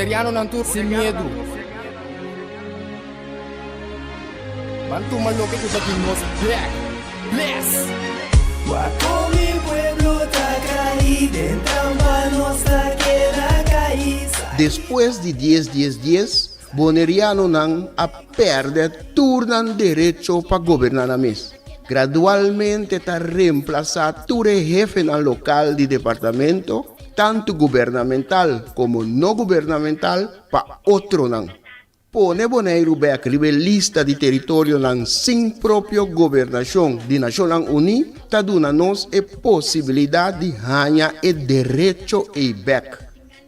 Boneriano não tur sem medo. Bantu malo que tu tá aqui nos back. Bless. Guaco mi pueblo está caído, entramba nossa queda caída. Depois de 10, Boneriano não a perde turnan direito para governar a mês. Gradualmente está reemplazado todo jefe no local de departamento, tanto governamental como não governamental, para outro não. Pone Bonaire back lista de território não sem própria governação de Nações Unidas, está dando-nos a possibilidade de ganhar o direito e back.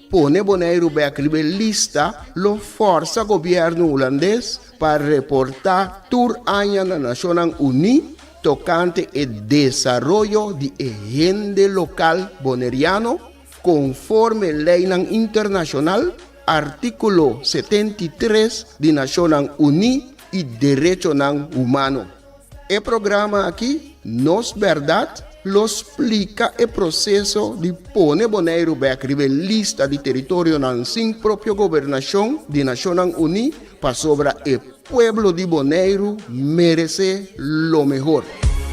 Pone Bonaire back lista lo força governo holandês para reportar tour año na Nações Unidas tocante o desenvolvimento de agenda local boneriano conforme lei internacional artículo 73 de Nações Unidas e direito humano. O programa aqui, Nos Verdade, lo explica o processo de pôr Bonaire back lista de território sem própria governação de Nações Unidas para sobre o pueblo de Bonaire merece lo mejor.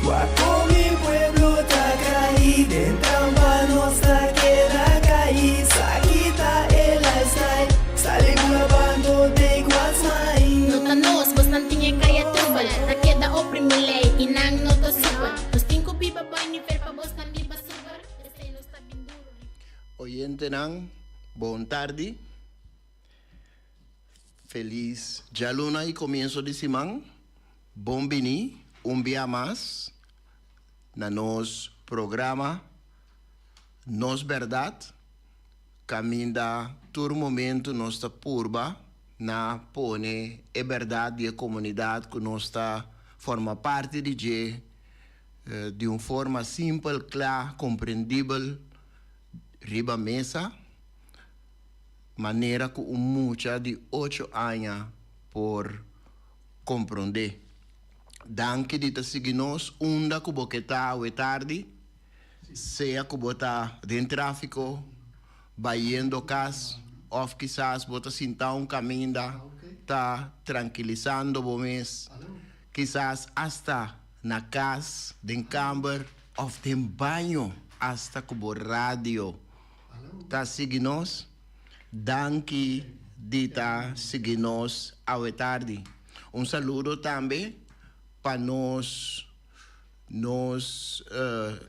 Guaco mi pueblo está caído, entramba nossa queda caída. Quita el lifestyle, sale grabando de guasmai. Nota nos, bos não tinha caia trubal. Na queda oprime lei, inang nota super. Nos cinco pipa boy ni fer pa bos não biba super. Este no está bem duro. Oyente nan, bom tarde. Feliz Jaluna e começo de semana. Bom bini, dia mais na nos programa Nos Verdade. Caminda todo momento nós está purba na pone a verdade e a comunidade que nós está forma parte de uma forma simples, clara, compreendível, riba mesa, maneira que muita de 8 anos por compreender. Danke de seguir-nos, onda que boqueta ou tarde, seja que bota dentro tráfico, baiando casa, ou quizás bota sentar caminho, tá tranquilizando o mês, quizás hasta na casa, dentro câmara, ou dentro banho, hasta que o rádio, tá seguir-nos. Danke de seguir-nos ao tarde. Saludo também para nós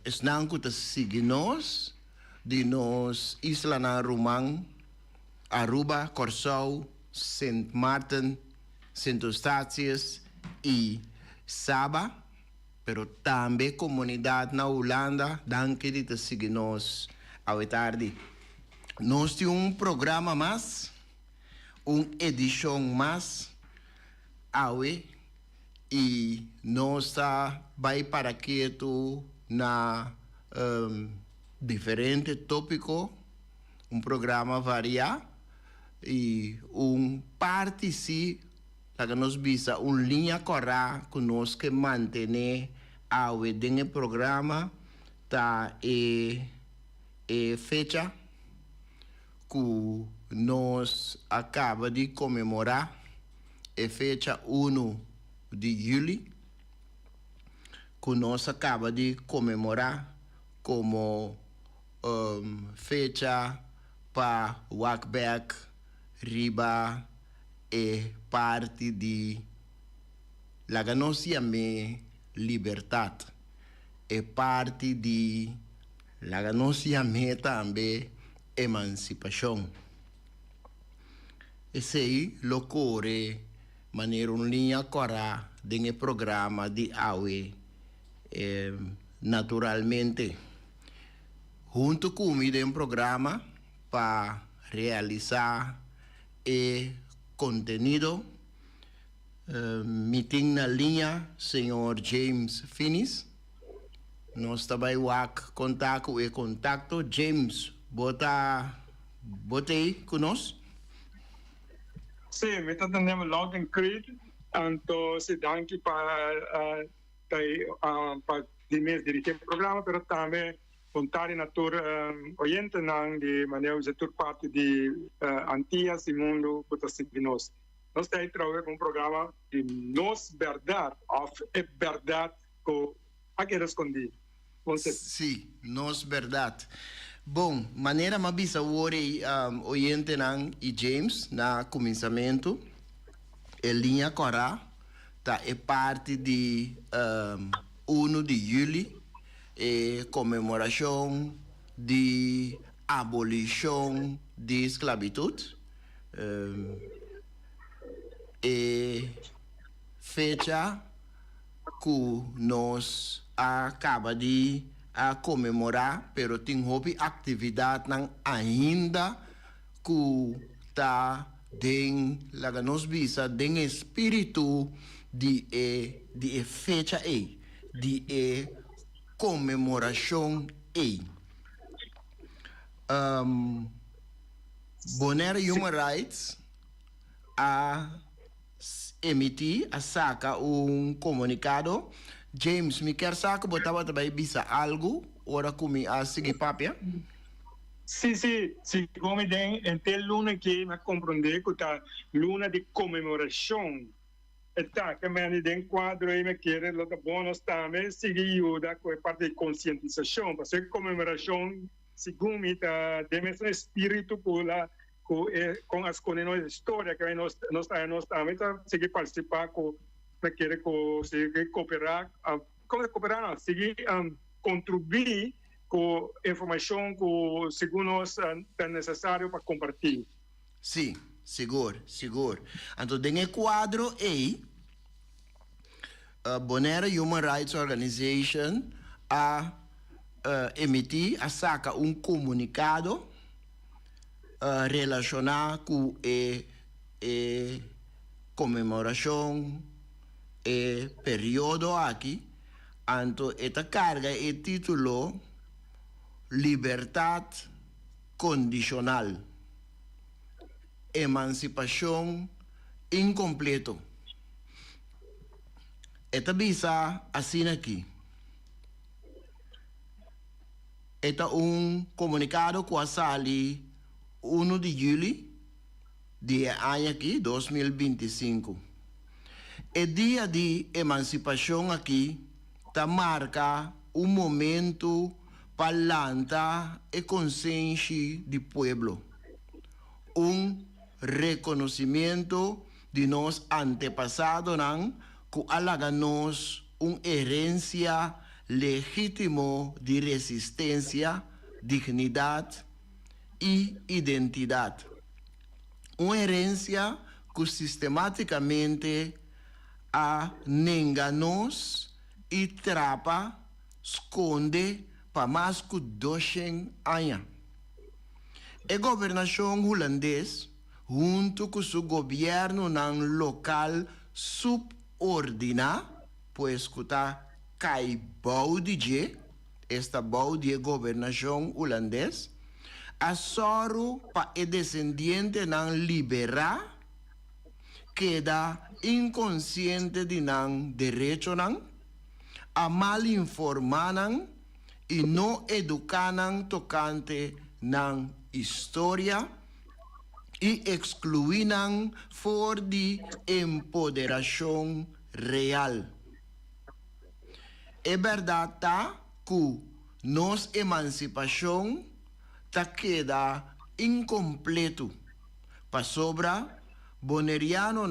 estão que seguir-nos de nós Isla na Romang, Aruba, Corsau, Saint Martin, Santo Eustáquio e Saba, pero também comunidade na Holanda, danke de seguir-nos ao tarde. Nós temos programa mais, edição mais, e nós vai para quieto na diferente tópico, programa variado e parte sim, que nos visa linha correta que nós que manter dentro do programa tá fecha que nós acaba de comemorar fecha 1 de julho, que nós acaba de comemorar como fecha para walk back, riba e parte de la ganancia me liberdade, e parte de la ganancia me também emancipação. Esse aí loucura maneira linha correta dentro do programa de AUE naturalmente. Junto comigo em programa para realizar o conteúdo, meeting na linha, senhor James Finis. Nós também vamos contato. James, botei conosco? Sim, me está tendo logo em Creed, então se danke para dirigir o programa, mas também contare na tur oyente nang de maneira de tur parte de Antillas e mundo que está nos. Nós temos trabalhado com um programa de nos verdade, of é verdade que aqui respondi. Sim, nos verdade. Bom, maneira mabisa ore oyente nang e James na começamento, a linha Corá tá é parte de 1 de julho, comemoração de abolição de esclavitud, fecha que nós acaba de comemorar, pero tem hobby atividade ainda que tá den laga nos visa den espírito de fecha de comemoração Bonaire Human Rights a emitir, a saca comunicado. James, me quer sacar, botava também bisa algo, ora comi a seguir papia? Sim, como tem até luna que me compreender que tá luna de comemoração. Tá, que me tem quadro aí me quer lá da bônus também seguir ajuda com a parte de conscientização, porque comemoração segundo me tá tem esse espírito pula com as coisas história que nós também tá seguir participar com me quer com seguir cooperar, como cooperar não, seguir contribuir com informação que segundo nós é necessário para compartilhar. Sim, seguro. Então, tem quadro aí, Bonaire Human Rights Organization a emitir, a saca comunicado relacionado com a comemoração período aqui. Então, esta carga é título Liberdade Condicional, Emancipação Incompleto. Esta visa assim aqui. Esta comunicado que a sali 1 de julho de ano aqui, 2025. O dia de emancipação aqui tá marca momento para lançar a consciência do povo. Reconhecimento de nos antepassados que alaga-nos herência legítima de resistência, dignidade e identidade. Herência que sistematicamente nega-nos e trapa, esconde para mais que 200 anos. A governação holandesa, junto com o governo local, subordina, pois que está cai baude esta baude governação holandesa, a soro para o descendente liberar, queda inconsciente de direito a mal informar e não educar tocante na história e excluir for de empoderação real. É verdade que nossa emancipação queda incompleto para sobra boneriano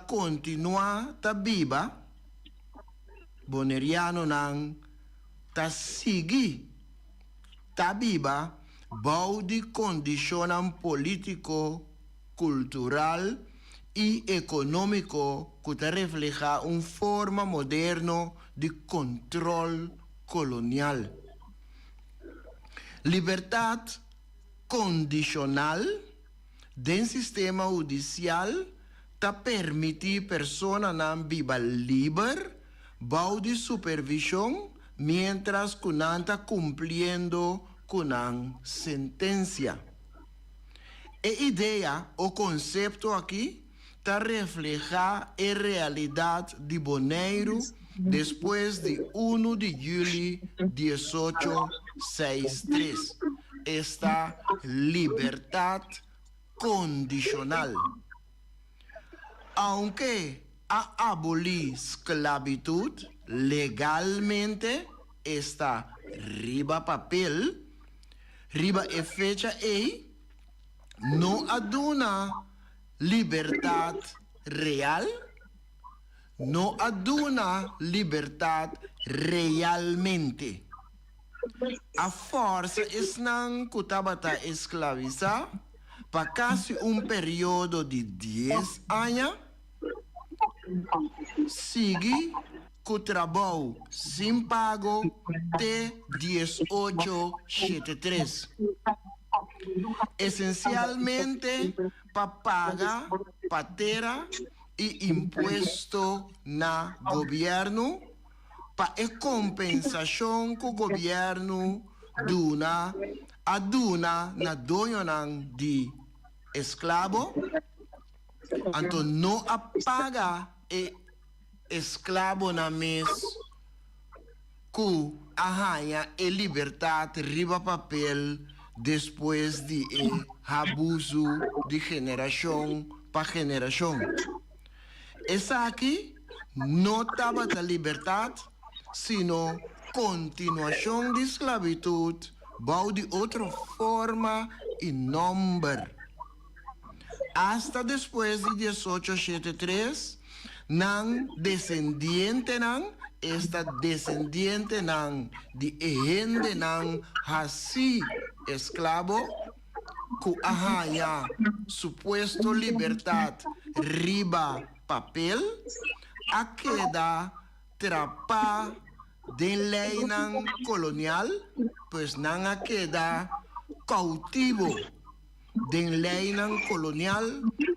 continua viva, boneriano sigue viva, baudi condicionam político, cultural e econômico que refleja forma moderna de controle colonial. Liberdade condicional do sistema judicial permite persona viva livre, baudi supervisão, mientras que não está cumpriendo com a sentença. A ideia, o conceito aqui, refleja a realidade de Bonaire después de 1 de julio 1863. Esta libertad condicional. Aunque a abolir esclavitud legalmente está riba papel, riba e fecha e no aduna libertad real, no aduna libertad realmente. A força estão kutabata esclavizar para quase período de 10 anos, sigue com o trabalho sem pago de 1873. Essencialmente para pagar patera e imposto na governo, para a compensação que o governo aduna na dona de escravo, então não apaga e escravo na mes que arranha e liberdade riba papel depois de abuso de geração para geração. Essa aqui não estava a liberdade, sino continuação de esclavitud, bau de outra forma e número. Hasta depois de 1873, nan descendiente nan, esta descendiente nan, de gente nan, hasi esclavo, que arranha supuesto liberdade riba papel, a queda trapa de lei nan colonial, pois nan a queda cautivo de lei nan colonial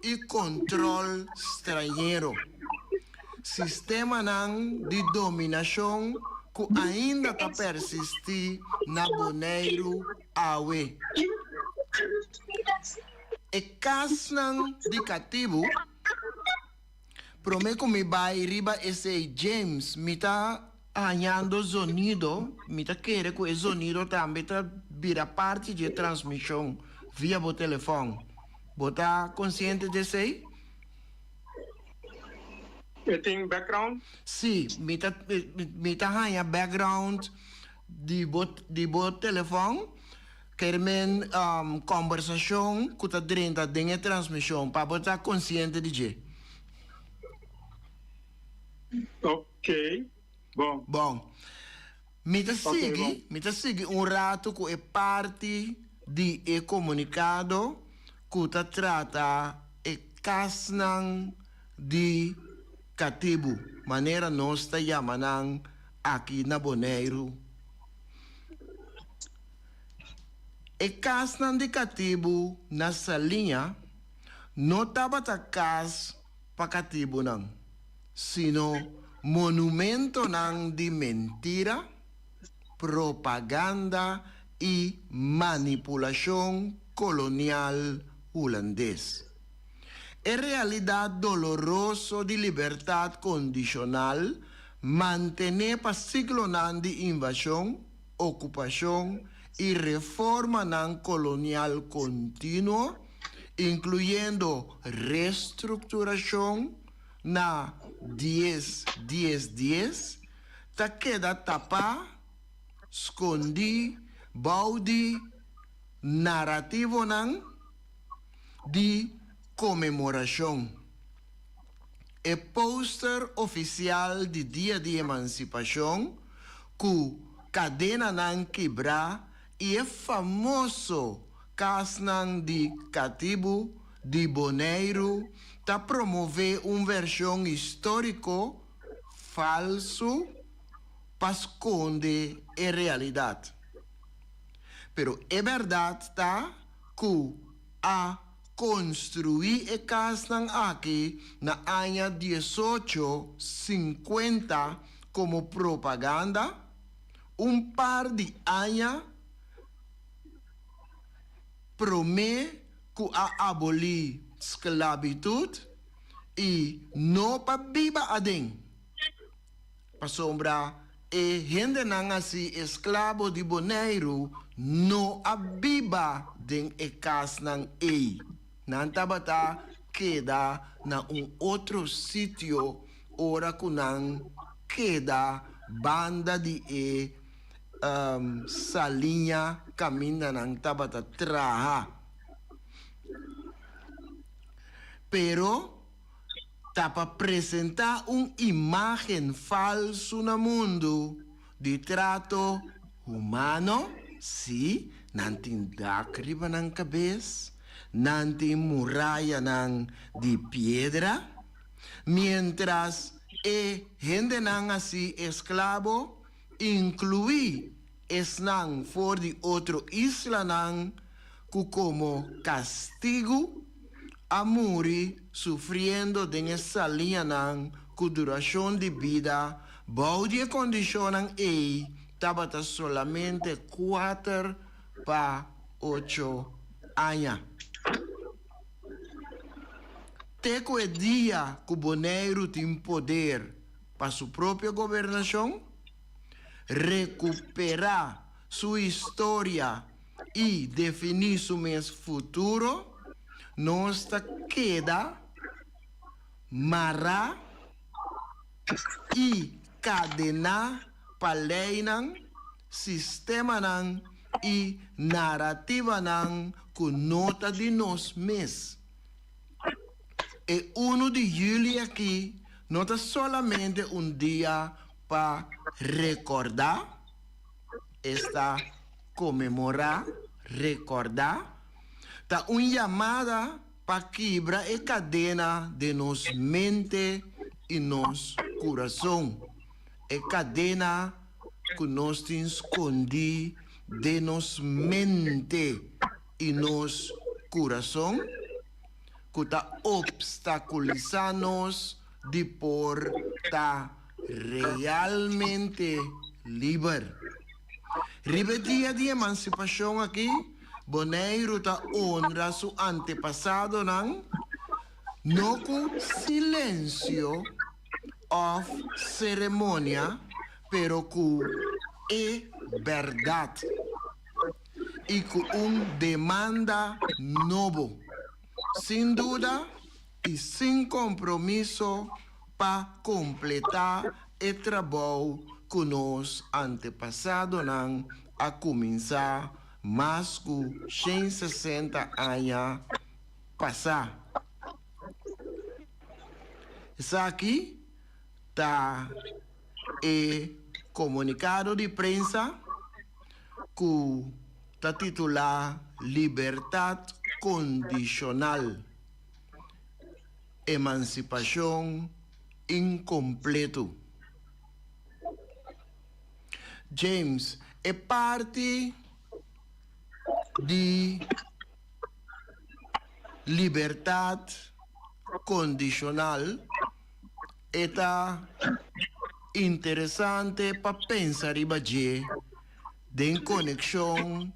e controle estrangeiro. Sistema nan de dominação que ainda está persistir na Boneiro Awe. E casnan de cativo, prometo me vai riba esse James, me tá arranhando sonido, me tá querendo que o sonido também tá vira parte de transmissão via o telefone. Você tá consciente desse aí? Tem background? Sim, me tá arranhando background de o telefone. Querem conversação que está dentro da transmissão para você estar consciente de isso. Ok, bom. Bom, me segue rato que é parte de comunicado que está trata casnan de cativo, maneira nós está chamando aqui na Boneiro. E casnan de cativo na salinha não estava cas para cativo não, sino monumento não de mentira, propaganda e manipulação colonial holandês. É realidade dolorosa de liberdade condicional manter para ciclo de invasão, ocupação e reforma colonial contínua, incluindo reestruturação na 10-10-10, tá queda tapa, escondi, baudi, narrativo de comemoração. É pôster oficial de Dia de Emancipação, que cadena quebra e é famoso casnan de cativo de Boneiro tá promover uma versão histórico falso para esconder a realidade. Pero é verdade tá que a construir a casnan aqui na ano 1850 como propaganda, par de anos promete que a abolir esclavitud e não para viva adem. pasombra e gente nang asi esclavo di Bonaire no abiba den e cas nang Nantabata queda na outro sitio ora kunang queda banda di salinha caminha nang tabata traha. Pero tapa apresentar imagen falso no mundo de trato humano, sim, nantin dakriba ng cabeça, nantin muralla ng de piedra, mientras gente nang asi esclavo, inclui esnang for de outro isla nang como castigo, a muri sufriendo de essa linha com duração de vida, baudia condição tabata solamente 4 para 8 anos. Teco é dia que o Bonaire tem poder para sua própria governação, recuperar sua história e definir seu futuro. Nossa queda, mará e cadena paleinan, sistema nan e narrativa nan com nota de nós mesmos. E 1 de julho aqui, não é solamente dia para recordar, está comemorar, recordar, tá chamada para quebrar a cadena de nos mente e nos coração. A cadena que nós escondi de nos mente e nos coração, que está obstaculizando-nos de por tá realmente livre. Dia de emancipação aqui, Bonaire ta honra su antepassado nang no com silêncio of cerimônia, pero com verdade e com demanda novo, sem dúvida e sem compromisso para completar o trabalho que nos antepassado nang a começar mais que 160 anos passar. Isso aqui está comunicado de prensa que está titulado Liberdade Condicional, Emancipação Incompleto. James é parte de liberdade condicional. Está interessante para pensar em conexão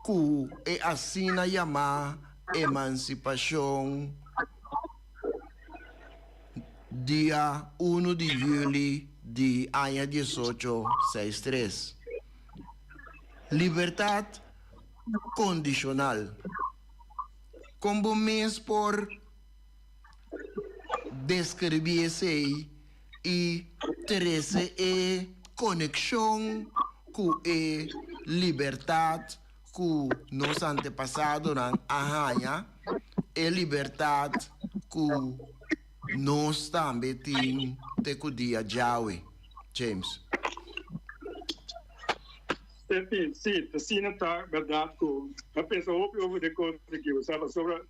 com a assim chamada emancipação dia 1 de julho de ano 1863. Liberdade condicional. Como mês por descrever-se e trazer conexão com a liberdade que nos antepassados não arranha, e liberdade que nós também temos o dia Jawi. James. Sim, assim está verdade que a pessoa ouve de coisa que você fala sobre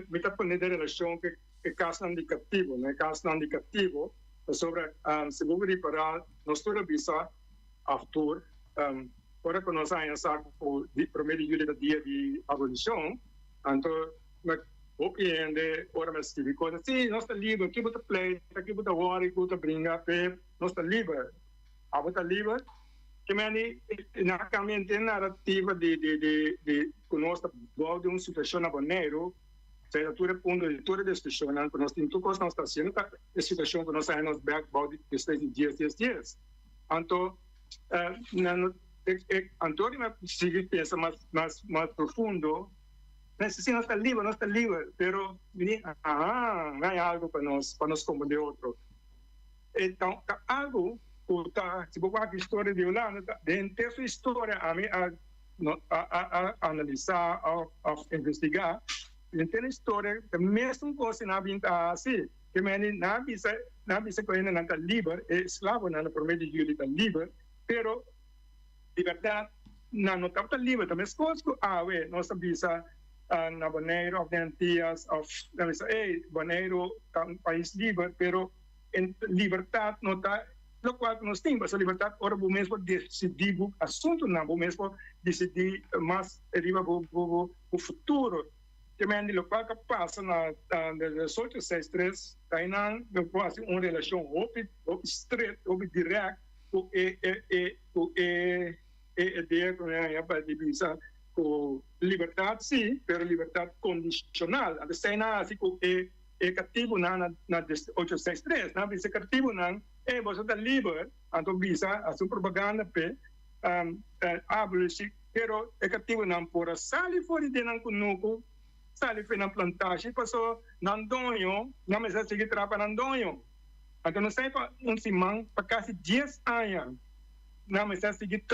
me está falando de relação que caso indicativo, né? Caso indicativo sobre se vou reparar nós toda visa autor ora que nós ainda sabe o primeiro de julho do dia de abolição, então compreende ora mas se coisa sim nós está livre aqui bota play aqui bota worry bota brinca per nós está livre a bota livre que mani na caminho narrativa de que nós está de uma situação na Bonaire Sei tudo é ponto de toda discussão, não, nós temos tudo que nós está sendo a situação que nós temos back about desde dias. Então, Antônio me sigue pensa mais profundo. Necesita não está livre, pero não é algo para nós compreender outro. Então, algo se você a história de Holanda, dentro da sua história, a analisar, a investigar, dentro da história, a mesma coisa na vida assim, que na bisa que ainda não está livre, é escravo, não promete que ele está livre, pero liberdade não está livre, também as coisas que nós bisa na Bonaire, of Antillas, Bonaire é um país livre, pero em liberdade não está. Lo qual nós temos a liberdade, ora, o mesmo decidir o assunto, não, o mesmo decidir mais arriba o futuro. Também, o qual que passa na 1863, aí não quase uma relação estreita, direta, com a ideia com liberdade, sim, mas liberdade condicional. Até se não, assim, é cativo na 1863, não, é cativo não. Você está livre, então bisa a sua propaganda abolish, pero é cativo não por sali fora de não conuco, sali foi na plantagem, passou não donho, não me sei seguir trabalhando não donho. Então não sei para simão para quase 10 anos, não me sei seguir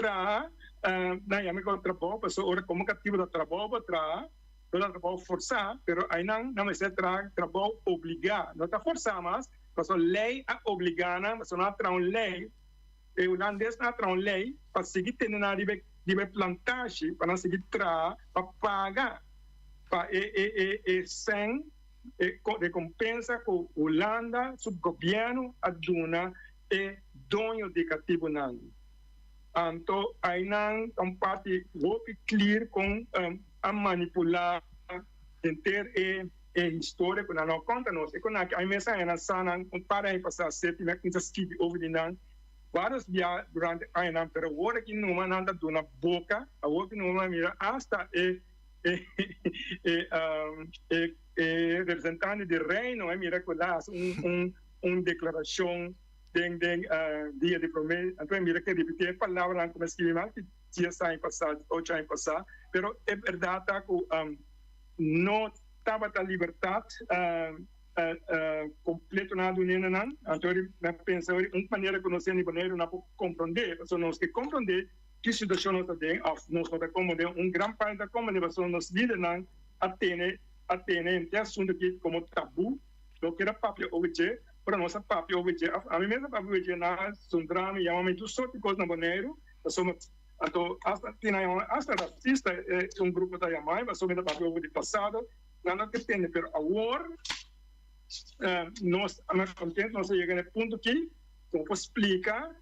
não é me trabalho, passou hora como cativo da trabalho para trabalho forçar, pero aí não me sei trabalho obrigar, não está forçar mais. Porque a lei é obrigada, mas não há uma lei, e o holandês não há uma lei para seguir tendo na plantagem, para não seguir para pagar, para sem recompensa que a Holanda, o governo, aduna e dono de cativo não. Então, aí não é parte muito clara com a manipular, ter história que não conta nós. E quando a mensagem na sana, para aí passar sempre, mas não se escreve over de não. Vários dias durante a ano, pero agora que não anda na boca, agora que não mira hasta representante do reino, mira que lá uma declaração dia de promessa, então mira que repetir a palavra como escreve mal, que dias anos passados, 8 anos passados, pero é verdade que não estava a liberdade completa na União, não. Então, eu penso, uma maneira que nós temos não podemos compreender, nós temos que compreender que situação nós temos, nós temos compreender, grande parte da comunicação, nós líderes não atende assunto que como tabu, do que era papel objeto, para nós papel objeto, a mim mesmo papel objeto na Sundrama, e a mim tudo sorte de coisas na Bonaire, nós somos então, hasta racista é grupo da Yamai, mas somente papel objeto passado, nada que tem, pero agora nós contentes, nós chegamos no ponto que como explica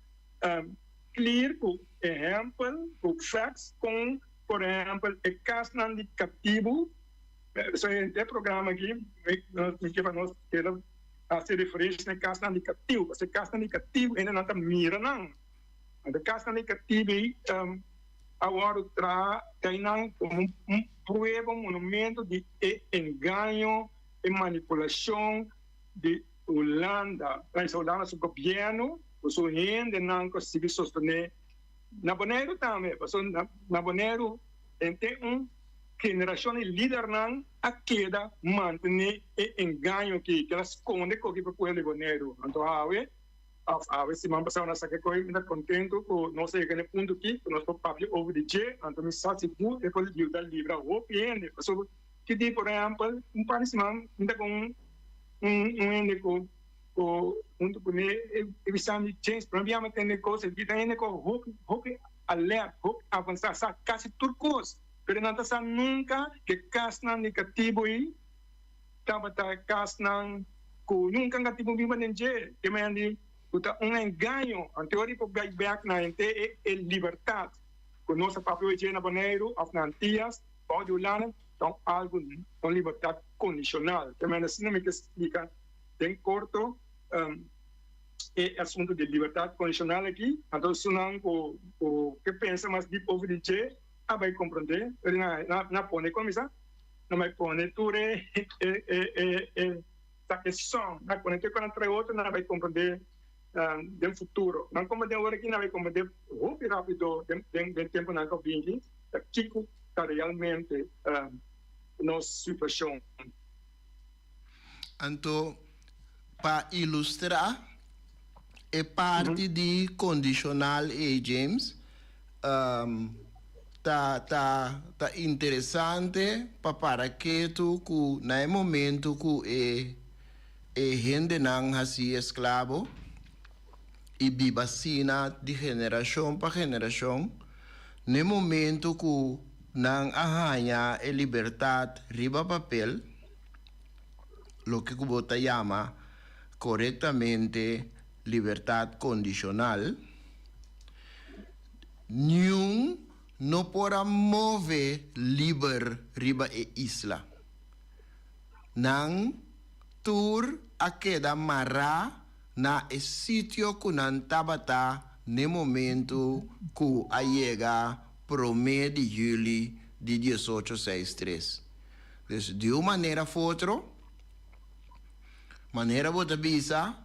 clear com exemplo, com facts, com por exemplo, o caso de cativo, isso é o programa aqui, nós queremos fazer referência no caso de cativo, porque o caso de cativo ainda não está mira não, o caso de cativo agora tem como prova, monumento de engano e manipulação de Holanda. A Holanda, o governo, o seu gente não consegue sostener. Na Bonaire também, na Bonaire tem uma geração de líder não a queda manter o engano que ela esconde com o que para o Bonaire. Então, a ver se vamos passar uma saca com ele, contento com não sei que ponto aqui, com nosso papel over de G, então me sabe muito depois de dar livre ao OPN, so que de por exemplo, parecimento ainda com junto com ele, visão de change, para mim a ter coisa que tem com hope alert, hope avançar, sabe quase tudo coisa, pero não está nunca que caso negativo aí, estava caso não com nunca negativo viva nem G, que me andi engano, a teoria que vai back na gente é liberdade. Com nosso papel de na Bonaire, of Antillas, pode olhar, então algo com liberdade condicional. Também assim não me explica, tem corto é assunto de liberdade condicional aqui. Então se não o que pensa mais de povo de vai compreender, na pone como isso, não me pone tu essa questão, na quando eu contra outro não vai compreender do futuro, não como de agora que não vai compreender rápido do tempo na Covid, que está realmente nossa situação. Então, para ilustrar, é parte de condicional James. Tá interessante para que tu no momento que gente não assim escravo e vivacina de geração para geração, no momento que não arranha a liberdade riba papel, lo que Kubota llama correctamente libertad condicional, nenhum não pode mover liber riba e isla. Não tur a queda marra na sítio que não tabata no momento que a chega pro mês de julho de 1863. Então, de uma maneira ou outra, maneira bota visa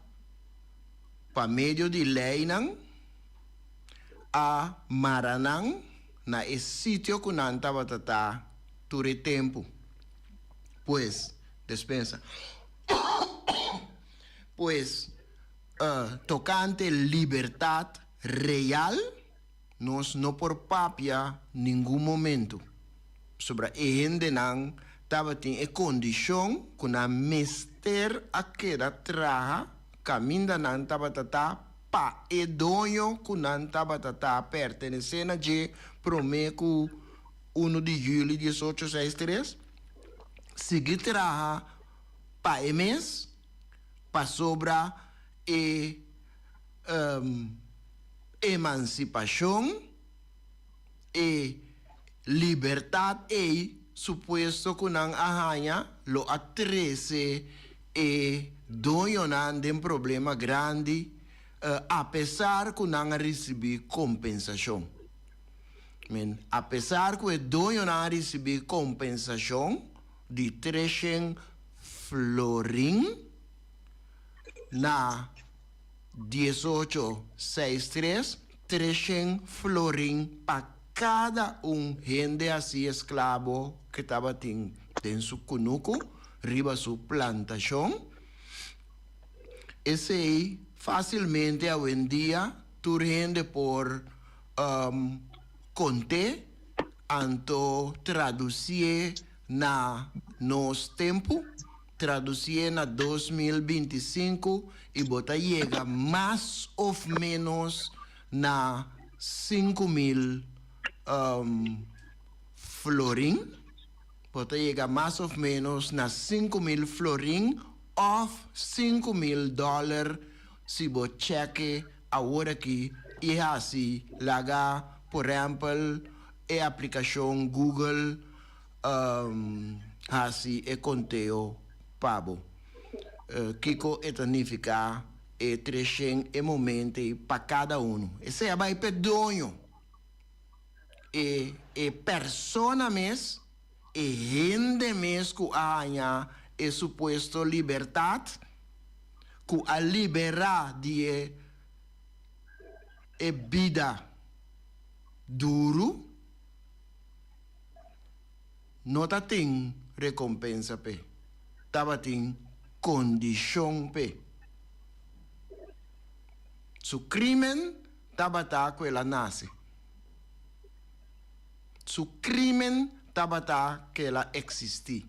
para meio de lei não a maranang na sítio que não estava tata ture tempo. Pues, despensa. Pues, tocante liberdade real, nós não por papia nenhum momento. Sobre a gente não estava em condição que na mester aquela traja caminha não estava tata pa e dono que não estava tata pertencendo a promeco 1 de julho de 1863 seguir traja pa e mês pa sobra e emancipação e liberdade e suposto que não arranha lo a 13 e dono não tem problema grande apesar que não recebi compensação. Apesar que o dono não recebi compensação de 300 florim na 1863, 300 florim para cada gente assim escravo que estava em su cunuco, riba su plantação. Esse aí facilmente hoje em dia tu rende por conte, anto traduzir na nos tempo, traduzir na 2025 e bota chega mais ou menos na 5.000 florim, bota chega mais ou menos na 5.000 florim of $5.000 se você cheque agora aqui e assim laga por exemplo a aplicação Google assim e conteúdo pago Kiko etanifica e 300 e momento para cada esse é vai pedonho e persona mes e gente mes que há e suposto liberdade que a liberar de vida duro não tem recompensa pe tava tem condição pe su crime tava tá que ela nasce su crime tava tá que ela existe.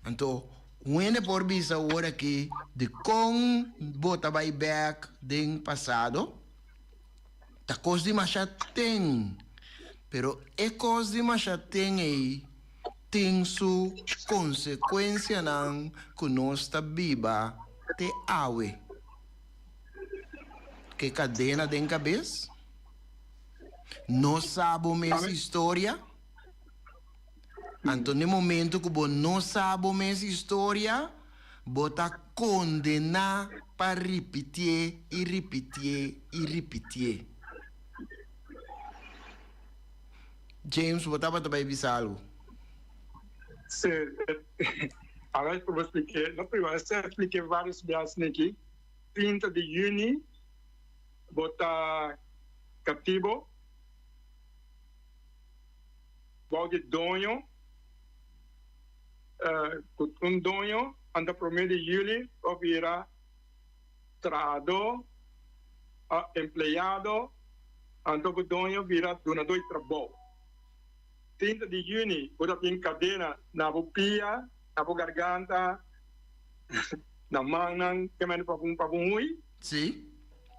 Então when por visa agora que de com bota vai back do passado tá coisa de machado tem pero é coisa de machado tem aí tem sua consequência não que nós está viva te awe que cadena de cabeça não sabe mesmo história. Então, no momento que você não sabe essa história, você está condenado para repetir e repetir e repetir. James, botava também algo. Se, agora eu vou explicar, no primeiro, eu expliquei vários viagens aqui. 30 de junho, botar cativo, balde donho, um donho, anda para o mês de julho, virá trado, empregado, anda para o donho, virá donador de trabalho. 30 de junho, bota tem cadeira na bopia, na garganta, na mão, que é para um ui. Sim.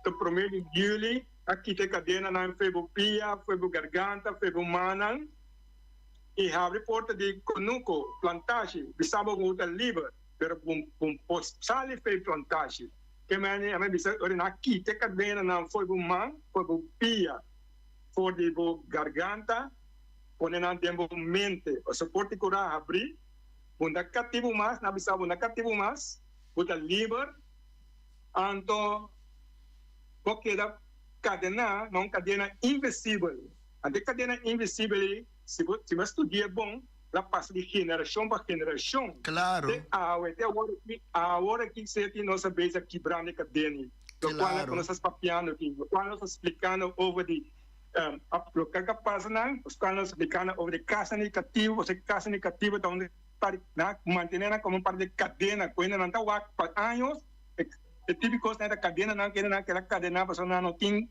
No primeiro de julho, aqui tem cadeira na bopia, garganta, mão. E abre porta de conuco, plantagem, bisabo muda livre, pero sale fez plantagem. Que é a bisa orina aqui tem cadeira na mão, pia, de garganta, quando não tem mente, o suporte cura abrir, bunda cativo mais, na bisa bunda cativo mais, bunda livre, então, porque da cadena, não cadena invisível. A cadena invisível, se você estudar bom, ela passa de geração para geração. Claro. Até agora que você tem nossa vez aqui, quebrando a cadena. Do qual nós estamos papiando aqui, do qual nós estamos explicando over de o que passa, os qual nós explicando over de casa negativa, você casa negativa, onde manter como parte de cadena, quando não está para anos, é típico da cadena, não quer naquela cadena, a pessoa não tem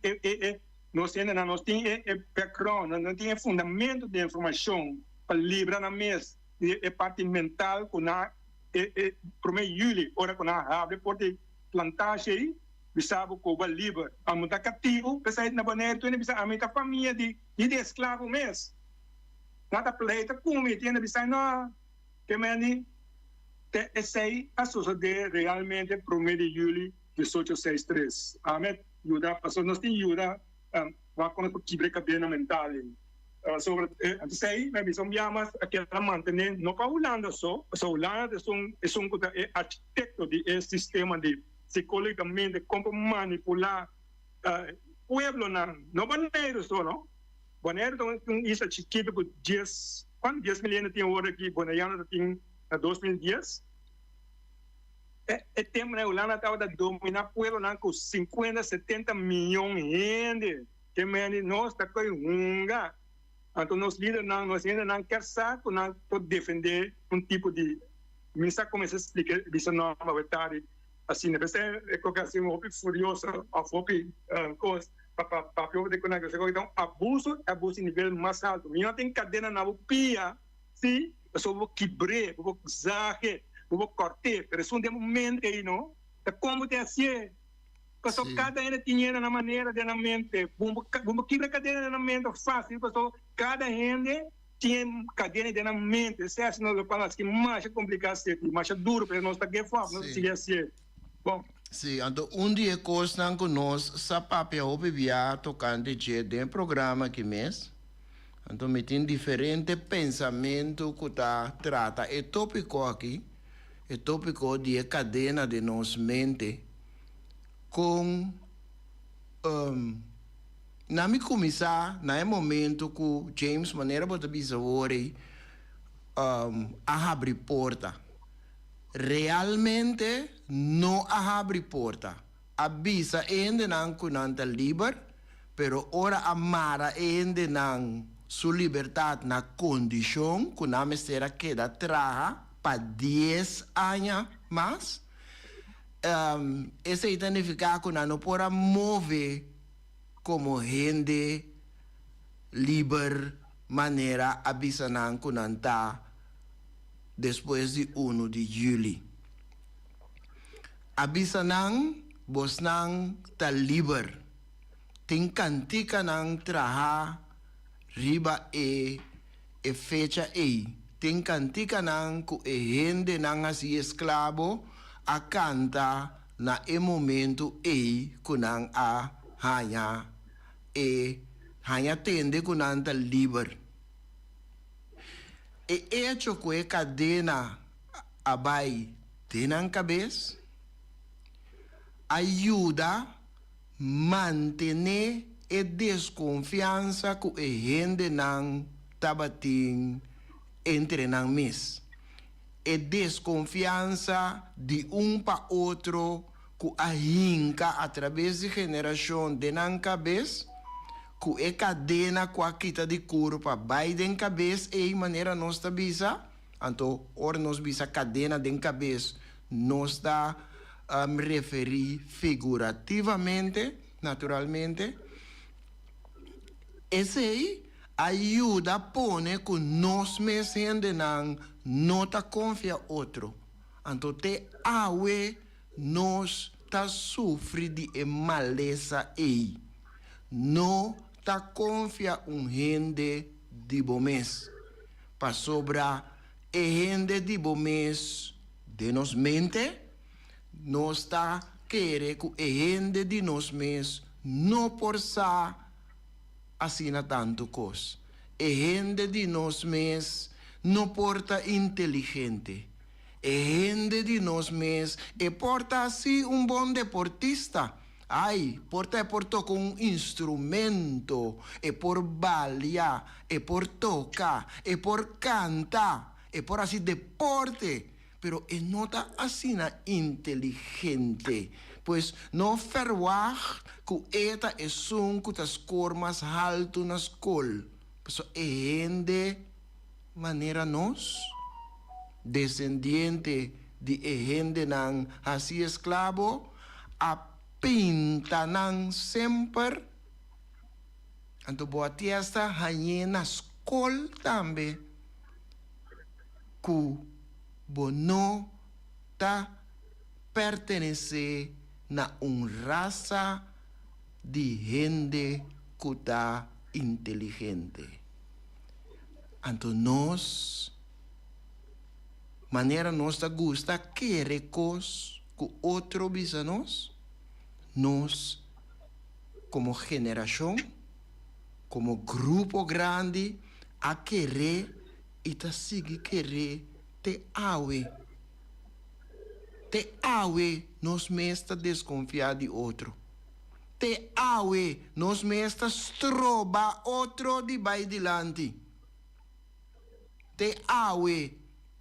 não tem background, não tem fundamento de informação para livrar na mesa, é parte mental, com a primeiro julho, ora com a abre porta plantagem, bisabo com o livre, a muita cativo, pensa na maneira, tu bisa a muita família de escravo mesmo, nada pleita, como tem bisa não, que mani, esse aí a sociedade realmente primeiro de julho 1863, amém, ajuda, pessoas nós tem ajuda vai com o quebra cadeia mental sobre sei mas são chamas aquela manter não para Holanda só Holanda é um arquiteto de sistema de psicologicamente como manipular pueblo não banheiro só não banheiro então isso é chiquito com 10 milhões tem hora aqui banheiro tem 2010 é tempo na Holanda estava dominar pueblo com 50, 70 milhões de gente que nós está com hunga então nós líderes nós ainda não quer saco não pode defender tipo de missa começa a explicar isso não é verdade assim né é que assim um pouco furioso a pouco coisa para de conexão então abuso em nível mais alto não tem cadeia na pia sim eu só vou quebrar vou zague vou cortar, mas um momento aí, não? Como tem assim? Porque cada ainda tinha na maneira de na mente, vamos quebrar cadeira na mente fácil, porque cada gente tinha cadeira de na mente, se assim nós falamos que mais é complicado, mais é duro, para nós está aqui fácil, não se assim. Bom. Sim, então dia costa com nós, sapapia ou via tocante de programa aqui mesmo. Então me tem diferente pensamento que tá trata é tópico aqui. O tópico de cadena de nossa mente com na me começar na momento que James maneira bota bisavore abre porta realmente não abre porta avisa ainda não kunanta liber pero ora amara ainda não sua liberdade na condição que na será queda traha para 10 anos mais, esse significa que não pode mover como gente livre maneira abisanan que não está depois de 1 de julho. Abisanan, vos não está livre. Tem cantica não traha riba e fecha e tem cantica nang ku gente nang asi esclavo a canta na momento kunang a hanya tende kunang ta liber hecho que cadena abai tenang cabeça ajuda mantener a desconfiança que a gente não tabating entre nang mis. E desconfiança de para outro que ahinca através de geração de nan cabeça, que é cadena com a quita de curva vai den cabeça e maneira nós tá bisa, então ora nós bisa cadena den cabeça nós tá referir figurativamente, naturalmente. Esse aí ajuda a pôr que nós mesmos não tá confia outro. Então te awe nós tá sofre de maleza aí. Não tá confia gente de bomês. Para sobrar gente de bomês de nos mente, nós tá querer que gente de nós mesmos não possa assina tanto cos. Gente de nós mesmos não porta inteligente. Gente de nós mesmos e porta assim bom deportista. Ai, porta com instrumento, e por balhar, e por tocar, e por cantar, e por assim deporte. Pero é nota assim inteligente. Pois não verwacht que eta é que tas cor mais alto na escola. Pois é gente maneira nós, descendiente de gente nan assim escravo, a pinta nan sempre. Anto boa tiesta hanhe na escola também. Que bono ta pertenece na raça de gente que está inteligente. Então nós, maneira nós ta gusta querer cos que outro bisa nós como geração, como grupo grande, a querer e ta seguir querer te awe nos mesta desconfiar de outro. Te awe nos mesta stroba outro de vai dilante. Te awe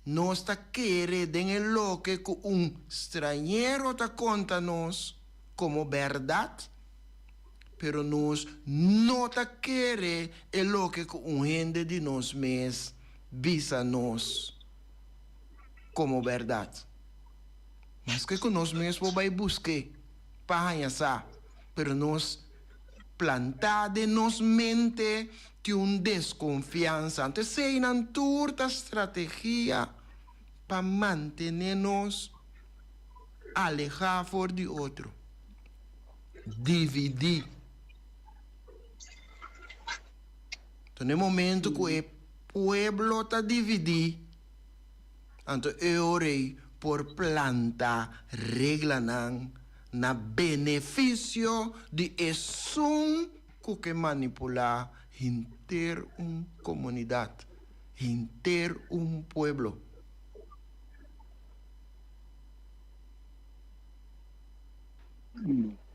nos ta quere den el lo que estrangeiro ta conta nos como verdade, pero nos não ta quere el lo que gente de nos mes visa nos como verdade. Mas que nós mesmos vai buscar para essa, pero nós plantar de nos mente de desconfiança. Então, sei na turta estratégia para manter-nos alejar de outro. Dividir. Então, no momento que o pueblo está dividido, então eu orei por plantar regla na benefício de esum que manipular inter comunidade, inter pueblo.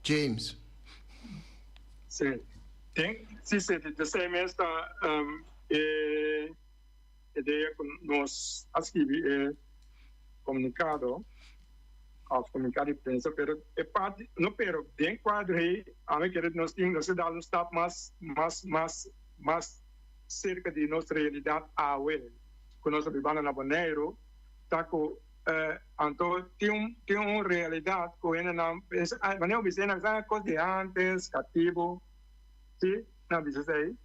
James. Sim. Você mesmo ideia que nós escrevi comunicado de prensa, pero é parte, não, pero bem quadro aí, a mim querer nós temos dar um step mais cerca de nossa realidade que nós vivemos na Bonaire, tá com então tem uma realidade que ainda não, mas eu pensei na coisa de antes, cativo, sim, não pensei aí.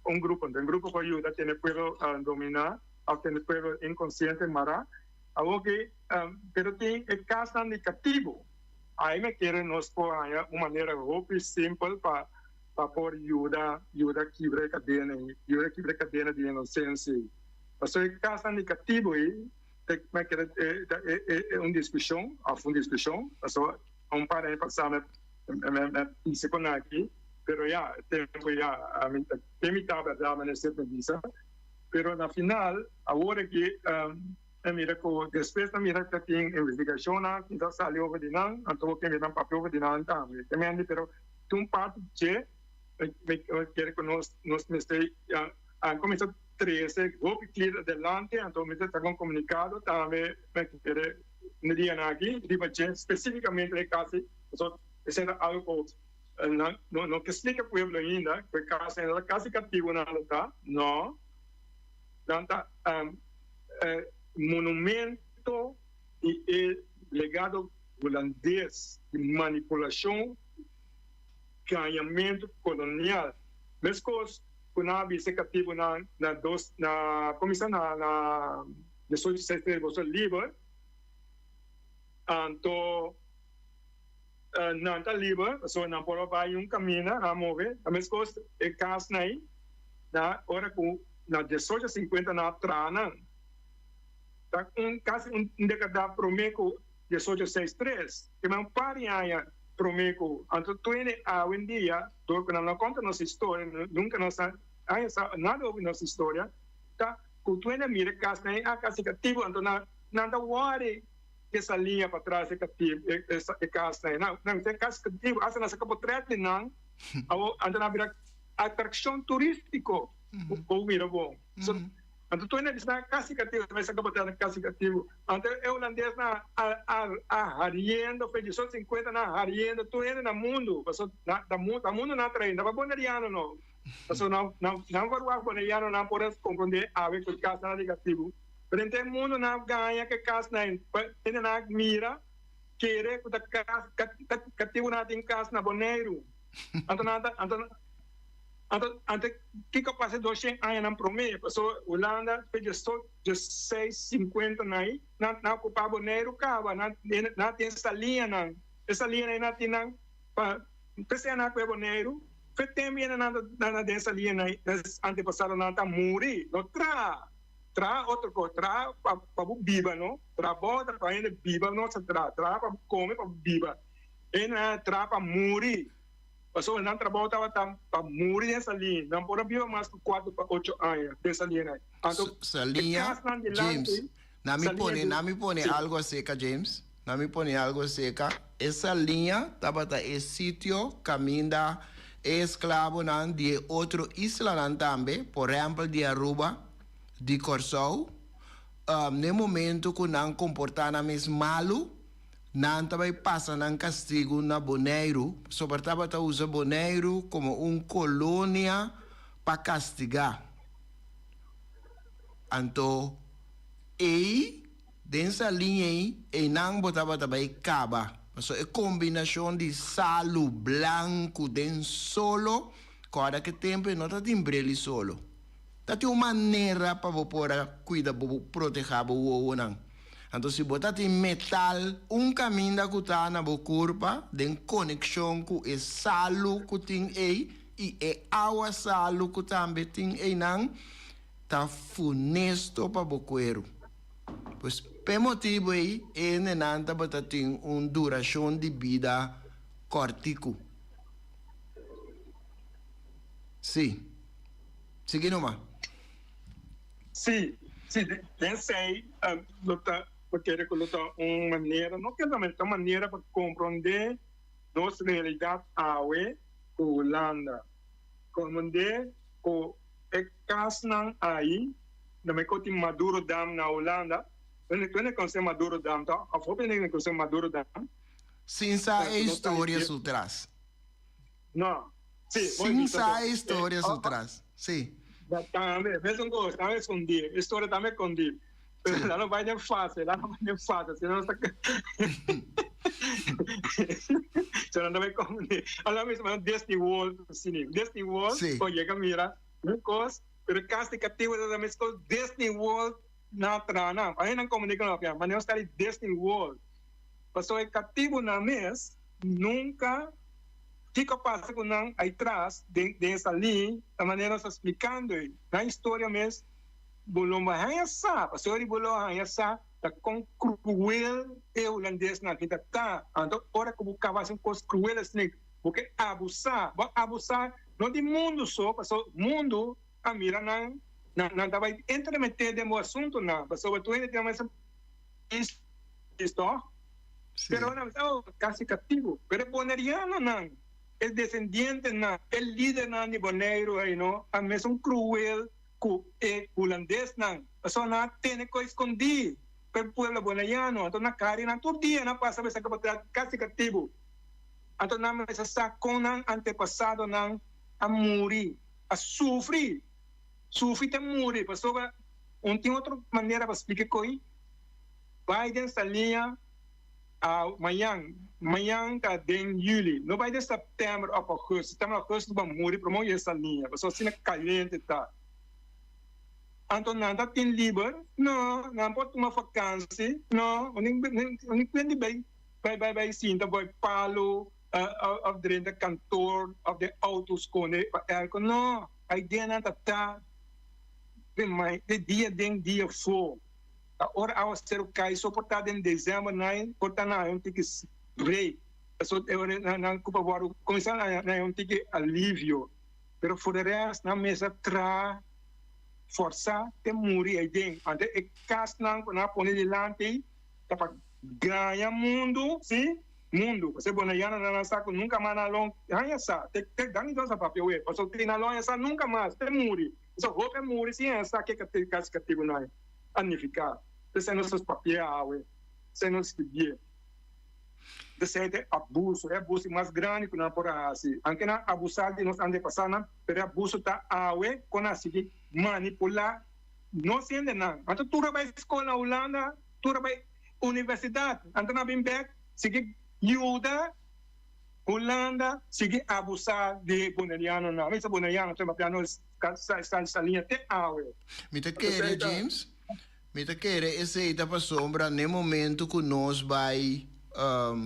Um grupo que ajuda a pueblo dominar, a pueblo inconsciente mará, algo que pero tem é caso negativo. Aí me querem nos pôr uma maneira muito simples para pôr ajuda quebrar cadena de inocência. Mas é caso negativo aí, me querem uma discussão, só para passar me com aqui. Pero ya, tem verdade nesse visa. Pero na final, agora que mira que depois da mira que tem investigação, então saiu over de não, então que mirar papel over de não também. Também, pero tem parte que quer que nós começou 13, vou pedir adelante, então me está com comunicado, também me querer no dia aqui, especificamente em casa, isso é algo não que explica para o povo ainda, que casa é casa cativa na luta, não, tanta monumento e legado holandês de manipulação, ganhamento colonial, mas coisas quando havia esse cativo na comissão na 18 você livre então não está livre só não pode vai caminho a mover a mesma coisa é caso aí na hora com na 1850 na trana tá quase década promeco 1863 que é pari aí promeco anto tuene a hoje em dia do que não conta nossa história nunca nossa nada ouve nossa história tá com tuene mira casa né a casa cativo anto nada worry essa linha para trás é cativo essa casa né não tem casa cativo essa nossa capotrete não anto na vira atração turístico ou mira bom anto tuene na casa cativo vai ser capotrete casa cativo anto é holandês na hariendo foi 1850 na hariendo tuene na mundo passou da mundo na train da boneriano não passou não vai boneriano não pode compreender a ver que casa negativo frente ao mundo na ganha que casa tem na mira querer que casa cativo na tem casa na boneiro anto que capaz de 200 anos na promessa passou Holanda fez 650 na ocupar boneiro cava na tem essa linha na tem na precisa na com boneiro foi também na dessa linha na antepassado na tá muri no tra outro coisa tra para biba não tra bota para ainda biba não se tra para comer para biba e na tra para muri passou não trabalho estava para morir nessa linha não pode viver mais de 4 para 8 anos dessa linha então essa linha James não me põe algo seca James não me põe algo seca essa linha estava é sítio caminho escravo não de outro isla não também por exemplo de Aruba de Corsou no momento que não comportar mesmo malo não vai passar um castigo na Bonaire, sobretudo usa Bonaire como colônia para castigar. Então, dessa linha aí, não botava também caba. Então, é combinação de salo branco dentro solo, cada que tempo não está timbrele solo. Tá uma maneira para você cuidar, para proteger o não. Então, se botar em metal, caminho que está na curva, tem conexão com o salo que tem aí, e a água salo que também tem aí, não, está funesto para o coelho. Pois, por motivo aí, não está botando uma duração de vida cortico. Sim. Seguindo mais. Sim, pensei, porque recoluta uma maneira, não que também uma maneira para compreender nossa realidade aue com Holanda, compreender com é caso aí, não me conta Maduro Dam na Holanda, quando é que Maduro Dam, tá? A foto é que Maduro Dam. Sim, sabe a história por trás. Não, sim, sabe a história por trás, sim. Também, mesmo coisa, também escondido, história também escondido. Lá não vai nem fácil, senão está... Senão não vai comer. Olha mesmo, Disney World, Disney World, chega, mira, uma coisa, pero caso cativo da mesma coisa, Disney World, na trana, aí não comunica não, mas não está ali Disney World. Passou é cativo na mesa, nunca... O que passa com não aí atrás dessa linha, da maneira que explicando na história mesmo, bolou hanya sa, pasori bolou hanya sa, tá com cruel e holandês na vida tá, então ora que buscava assim coisas cruelas assim, porque abusar não de mundo só, passou mundo a mira não dava entremeter de um assunto não, passou tu ainda tem mais isto, pero não casi cativo, pero boneriano não el descendiente na, el líder na de Bonaire aí não, a mesmo cruel ku e holandês nang so na tene ko escondi per pueblo bonaiano anto na kari na tur dia na pasa sa kapatid kasi katibo anto na sa sakong ng antepasado ng amuri a sufri te muri paso ba tem outra maneira para explicar ko Biden sa linha mayang ka den Juli no Biden September of August ba muri promo essa linha paso sina caliente tá Anton nanta tin liber, no, nampot uma vacância, no, uning pwede by sinta boy palo of the kantor of the autos kone erko no, ay dia nanta ta de dia fo. Ora awa ser kai suportado em dezembro nai porta na um tiki break. So na kupa waru começar na um tiki alívio. Pero for the rest na mesa tra força te muri aí dentro, ante e casnan na pone delante, tapa ganha mundo, sim, mundo. Você bonaiana na saco nunca mais na long, ganha sa, te dani dosa papel we, passo tem na long essa nunca mais, te muri. Só roupa muri sim essa que te cascativo não é, anificar. Você não seus papel we, você não se bie. Você é abuso, é abuso mais grande que não por assim. Anque na abusar de nós ande passando, pero abuso tá awe com assim manipular, não se entende nada. Então, tu vai escola na Holanda, tu vai universidade, então na Bimbeck, sigue ajuda Holanda, sigue abusar de bonaiano não. Mas bonaiano tem uma piano essa linha até awe. Me te quer, James? Me te quer esse ita para sombra no momento que nós vai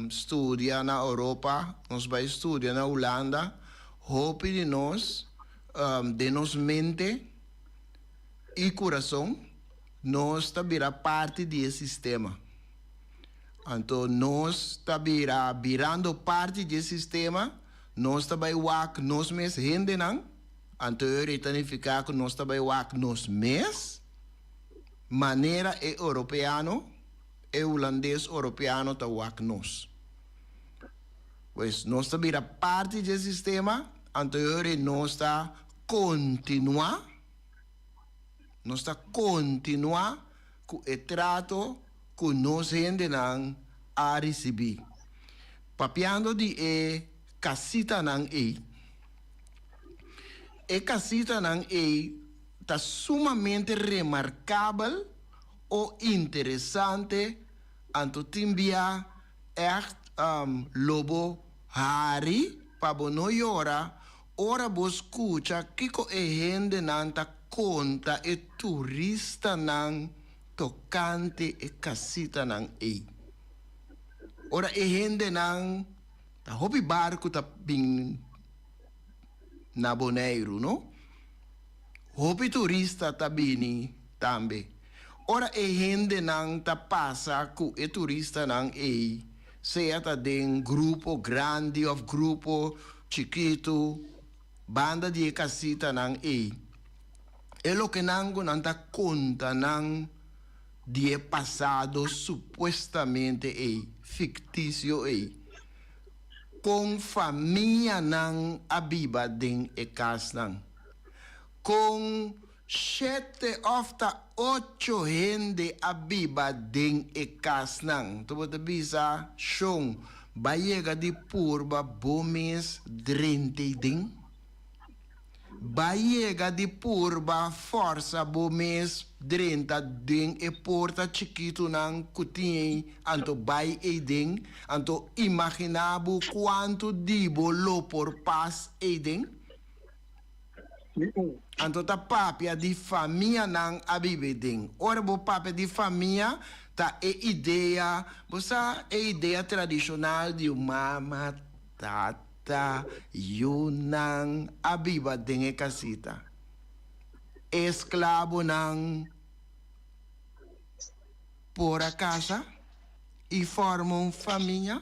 estudar na Europa, nós vai estudar na Holanda, hope de nós, de nos mente e coração, nós também parte desse sistema. Então, nós também virando parte desse sistema, nós também wak nós mesmos rende não. Então, eu retanificar que nós também wak nós mesmos, maneira é europeano, é holandês europeano tá wak nós. Pois nós também parte desse sistema, então nós está continuar com o trato que nós ainda não a receber. Papiando de casita não casita não está sumamente remarcável ou interessante, anto timbia lobo hari para bono yora ora bo escucha kiko gente nanta conta e turista nan tocante e casita nan ora gente nan ta hopi barco ta bin na Bonaire, no? Hopi turista ta bini tambe. Ora gente nan ta passa ku e turista nan seja ta den grupo grande of grupo chiquito, banda de casita nan é lo que nango nan ta conta nan de passado supuestamente fictício com família nan abiba den e cas nan com 7 ofta 8 gente abiba den e cas nan tu bota bisa shong bayega di purba bomes drente den bayega di purba força bomes drenta den e porta chiquito nan kutin anto bay e den anto imaginabu quanto dibo lo por pas e den anto ta papia di família nan abibe den ora bo papia di família ta ideia bosa ideia tradicional de mama tata yunang abiba den e casita esclavo nan por a casa e forma família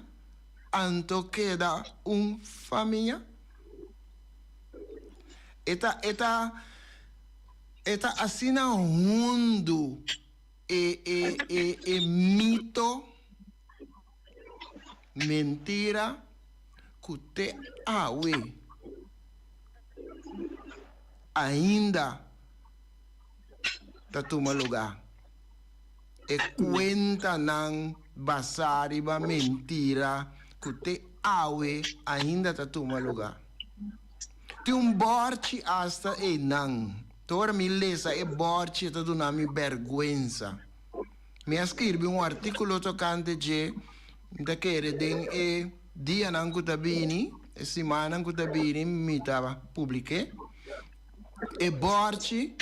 anto queda família eta assina mundo e mito mentira que awe ainda tatuma lugar. E cuenta ng basari ba mentira kute awe ainda tatuma lugar. Ti un borci hasta e nang. Tora mi lesa e borci ta dunami vergüenza. Mi ha scritto un articolo toccante che da che den e dia nan kutabini e semana kutabini mi tava pubbliche e borci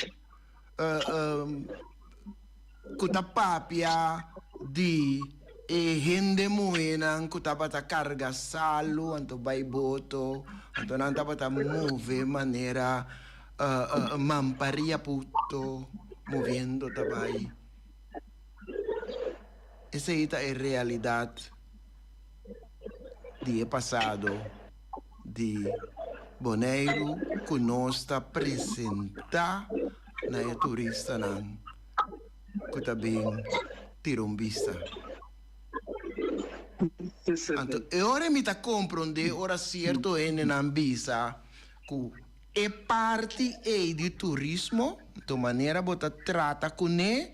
kutapapia di e hende muena kutapata carga salu anto baiboto anto nan tapata move manera mamparia puto moviendo tabai. Esa é a realidade do passado de Bonaire que nós está apresentar na turista não que também tirumbista. Então, ora me está compreendendo ora certo é na visa que é parte do turismo de maneira bota trata com ele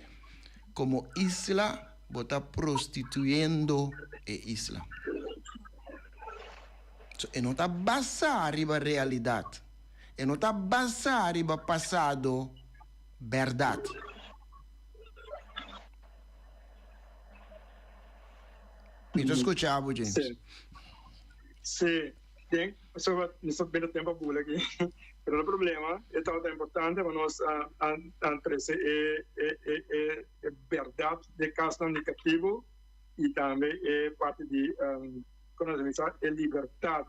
como isla bota prostituindo a isla. So, e não está basado na realidade. E não está basado no passado verdade. Me estou escutando, James? Sim. Tem, só bem o tempo bula aqui. Pero o problema é tão importante para nós trazer a verdade de caso negativo e também é parte de como nós dizemos a liberdade.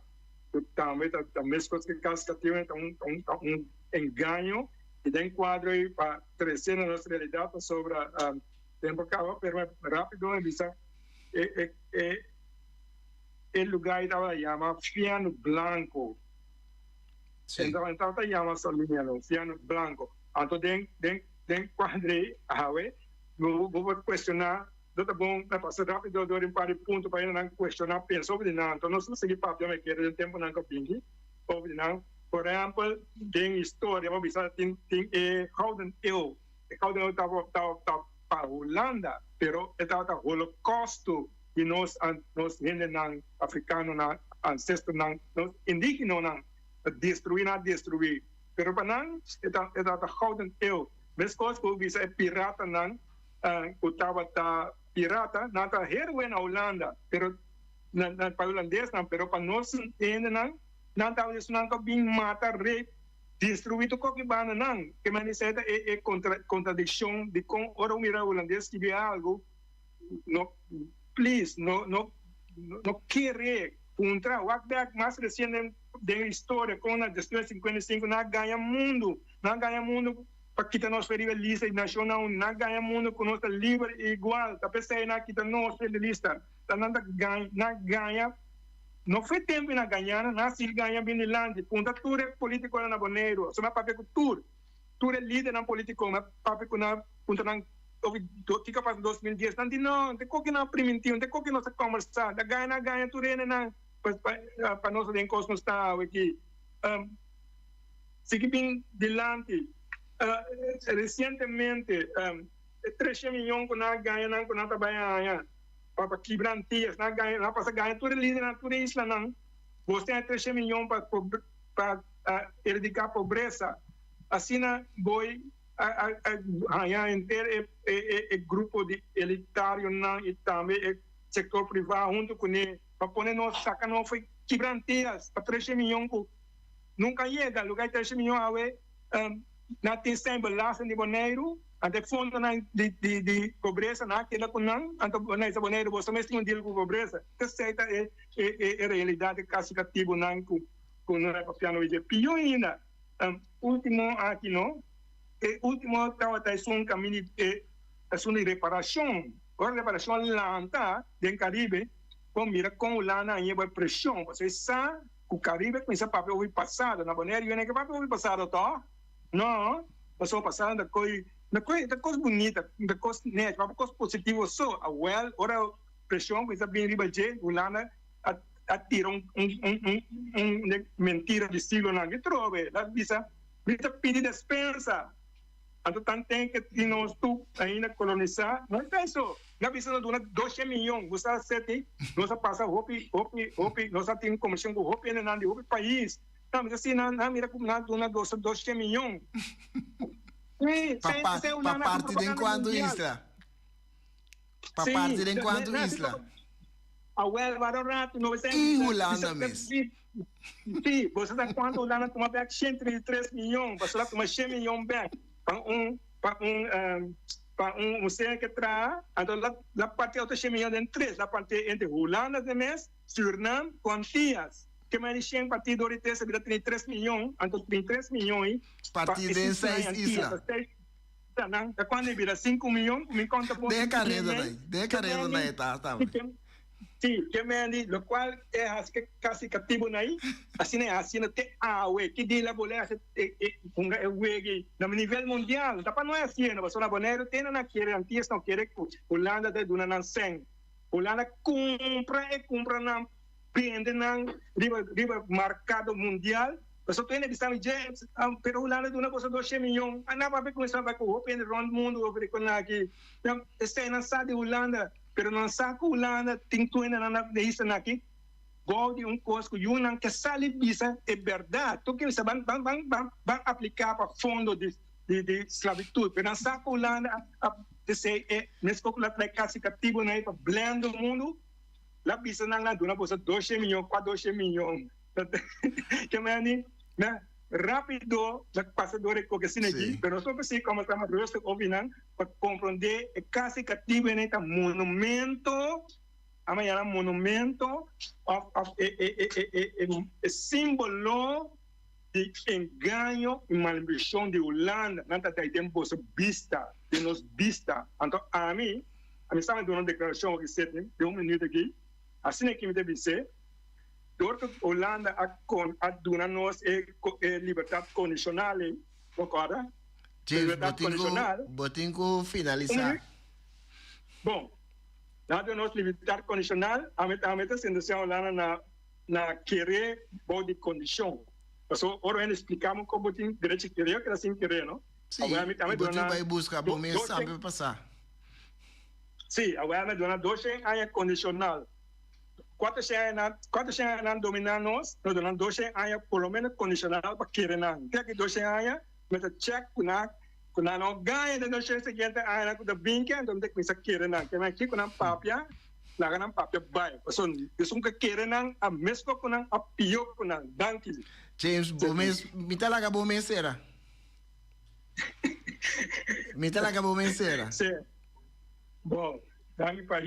Também a mesma coisa que caso negativo é um engano e tem quadro aí para trazer a nossa realidade sobre tempo acaba, pero rápido é visa el lugar estaba llamado Fiano Blanco. Sí. Entonces estaba llamado Saliniano, Fiano Blanco. Entonces, den quadrei, vou questionar, tá bom, vai passar rápido, dou um par de pontos para não questionar, pensar sobre não. Então, nós não seguimos papel, mas quero um tempo não capingue, sobre não. Por exemplo, tem história, vamos ver, tem Houden eu estava para a Holanda, pero estava Holocausto, e nós gente não africano não ancestro não nós indígena não destruir pero para não está houden eu mesmo coisa que visa é pirata não que estava pirata não está heroin na Holanda pero na para holandês não pero para nós ainda não estava isso não que bem mata rape destruir tudo que bana não que mas isso é contradição de com ora o mira holandês que vê algo no please, no querer contra o que mais recente da história com a gestão 55 não ganha mundo para quitar nossa lista nacional, não ganha mundo com nossa livre e igual, tá pensando na quitar nossa lista, tá não ganha, não foi tempo na ganhar, não se ganha bem lande, ponta tudo é político na Bonaire, só na papel tudo é líder na político, na papel na ponta na que capaz de 2010 não tem que não primitivo tem que não se conversar da ganha tu rene não para nós de encosto está aqui seguir dilante recentemente 3 milhões que não ganha não que não trabalha para quebrantias não ganha não passa ganha tu líder na tu isla não você tem 3 milhões para erradicar a pobreza assim na boi inteiro é grupo de elitário não e também é setor privado junto com ele para poder nós sacar não foi quebrantias para 3 milhões nunca chega lugar 3 milhões não tem sempre laço de Bonaire até fundo de pobreza não aquela com não então nessa Bonaire você mesmo tem deal com pobreza essa é a realidade castigativa não com não é para piano e pior ainda último aqui não último estava um caminho de reparação. Agora, reparação lenta do Caribe, como mira com o lana em pressão. Você sabe que o Caribe começa a papel o passado. Na Bonaire, não é que papel o passado, tá? Não, passou passando da coisa bonita, da coisa neta, da coisa positiva só. Well, ora pressão começa bem ribaje, o lana atira mentira de estilo na que trove. Lá bisa pedir dispensa. Então, tem que nós tu ainda colonizar. Não é isso. Não precisa de 2 milhões. Você sete, nós passa hopi, nós temos comissão com hopi de hopi país. Não, mas assim, não mira como nada, 2 milhões. Para parte de enquanto isla. Para parte de enquanto isla. E Holanda mesmo. Sim, você está quanto Holanda toma back 103 milhões, você lá toma 100 milhões back para você que traz, então lá parte outra 100 milhões em 3, lá parte entre Holanda de mês, Suriname, quantias. Que mais de 100 partidos de 3 milhões, então 3 milhões. Partido em 6 islas. Quando vira 5 milhões, me conta por de carreira daí, tá. Sim, que me lo qual é quase cativo aí, assim não tem que diz a mulher no nível mundial, tá para não é assim, não, só na boneiro tem na querer antes não querer Holanda de duna nan sen, Holanda compra na vende na riba mercado mundial. Só tem que estar James, pero Holanda duna por 2 milhões. Ana vai começar a open round mundo over com aqui. Este não sabe de Holanda, pero não sabe Holanda tem tu ainda na isso aqui. Gode coisa que não que sale visa é verdade. Tu que você vai aplicar para fundo de esclavitud, pero não sabe Holanda se mesmo que lá traz quase cativo na para blend o mundo. Lá visa na duna por 2 milhões, 2 milhões. Que me rápido la pasadores que se aqui, pero só assim como estamos rosto ouvindo para compreender é quase cativo nesse monumento, amanhã monumento é símbolo de engano e malversão de Holanda, não está tempo vista, de nos vista. Então a mim estava dando uma declaração que se de minuto aqui, assim é que me deve ser. Doordat Holanda aduna-nos liberdade condicional, concorda? Liberdade condicional. Botinho finalizar. Bom, dá-nos liberdade condicional, a meta sendo Holanda na querer body condição. Então, agora explicamos como botinho direito querer, que assim querer, não? Sim, botinho vai buscar bom mês sabe passar. Sim, agora me dona 12 anos condicional. Quanto se anos dominar nós damos 12 anos pelo menos condicional para querer não. Que 12 anos, mas check kuna não ganha de 12 seguinte anos com da vinca, então tem que se querer não. Que mais que kuna papia, na kana papia vai. Isso que querer não, a mesmo kuna a pior kuna danke. James, me talaga bom mês era. Me talaga bom mês era. Sim. Bom. Daqui para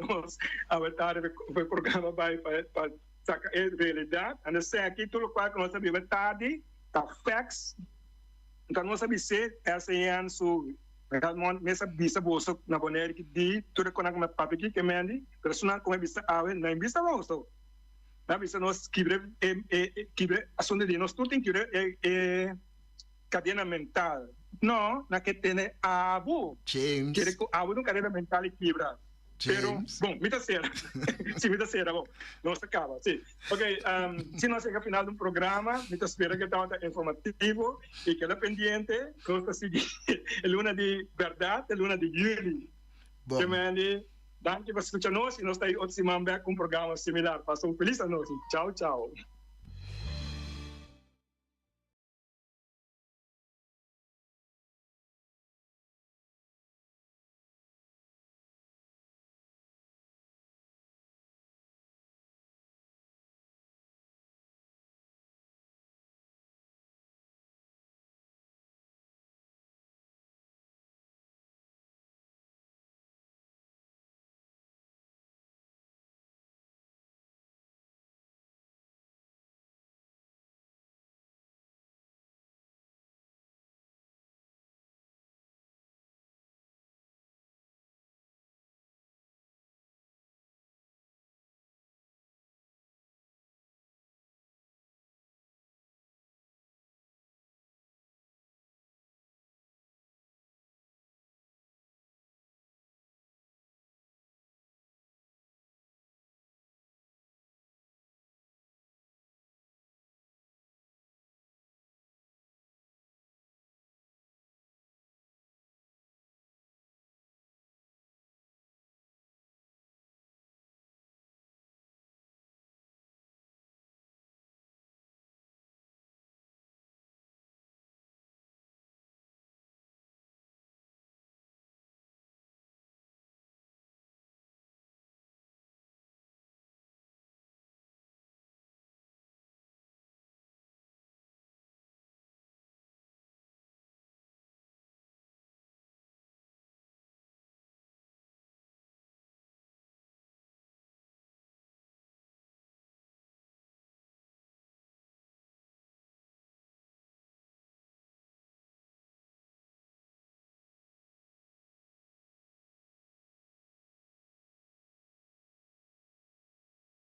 nós avatar o programa vai para sacar a realidade. A nós aqui tudo qual que nós sabemos tarde, tá facts. Então nós sabemos se essa é a sua realmente nessa vista bolsa na boneira que de tudo quando a papo aqui que mende, personal como vista na vista bolsa. Na vista nós quebre assunto de nós tudo tem que cadeia mental. Não, na que tem abu. James. Que abu não cadeia mental e quebra. Pero, bom, muita cera. Sim, muita cera, bom. Não se acaba, sim. Ok, se nós chegamos ao final do programa, muita espera que está informativo e que é pendiente, nós seguir a luna de verdade, a luna de julho. Bom. Que danke por escutar nós e nós estamos aí outra semana com um programa similar. Passou feliz a nós. Tchau, tchau.